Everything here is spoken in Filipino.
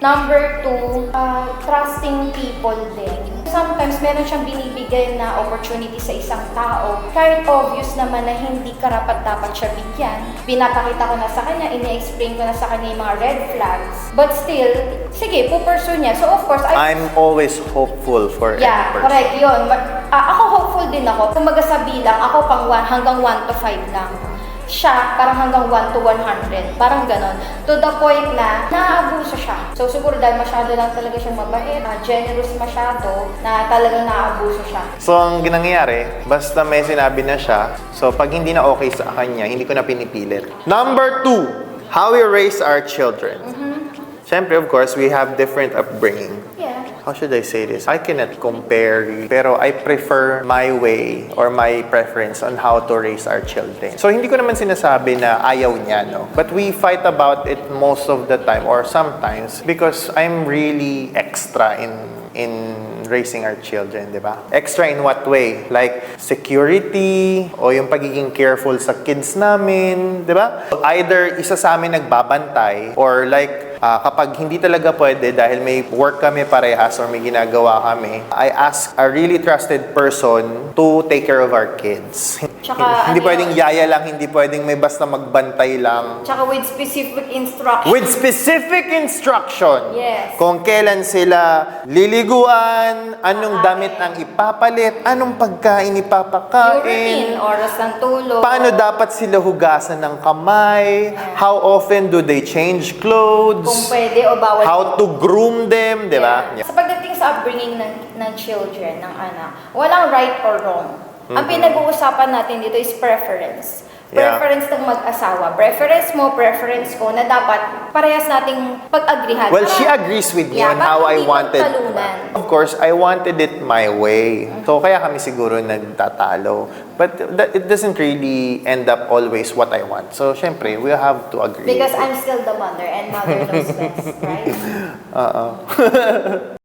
Number two, trusting people din. Sometimes meron siyang binibigay na opportunity sa isang tao. Kahit obvious naman na hindi karapat-dapat siya bigyan. Pinapakita ko na sa kanya, ini-explain ko na sa kanya yung mga red flags. But still, sige, pupursue niya. So of course, I'm always hopeful for any person. correct, yun. Ako hopeful din ako. Kumaga sa bilang, ako hanggang 1 to 5 lang. Siya, parang hanggang 1 to 100. Parang ganon. To the point na naaabuso siya. So siguro dahil masyado lang talaga siyang mabait, generous masyado, na talagang naaabuso siya. So, ang nangyayari, basta may sinabi na siya, so pag hindi na okay sa kanya, hindi ko na pinipilit. Number 2, how we raise our children. Siyempre, of course, we have different upbringing. Yeah. How should I say this? I cannot compare, pero I prefer my way or my preference on how to raise our children. So, hindi ko naman sinasabi na ayaw niya, no? But we fight about it most of the time or sometimes because I'm really extra in raising our children, di ba? Extra in what way? Like security o yung pagiging careful sa kids namin, di ba? Either isa sa amin nagbabantay or like kapag hindi talaga pwede dahil may work kami parehas or may ginagawa kami, I ask a really trusted person to take care of our kids. Tsaka, Hindi pwedeng yaya lang, hindi pwedeng may basta magbantay lang. Tsaka with specific instructions. With specific instruction. Yes. Kung kailan sila liliguan, anong damit ang ipapalit, anong pagkain Routine, ipapakain, oras ng tulog. paano dapat sila hugasan ng kamay, how often do they change clothes, Kung pwede o bawal. how to groom them, di ba? Sa pagdating sa upbringing ng children, ng anak, walang right or wrong. Ang pinag-uusapan natin dito is preference. Yeah. Preference ng mag-asawa. Preference mo, preference ko, na dapat parehas nating pag-agrihan. Well, she agrees with me on how I wanted. Of course, I wanted it my way. So, kaya kami siguro nagtatalo. But it doesn't really end up always what I want. So, syempre, we have to agree. Because I'm still the mother and mother knows best, right?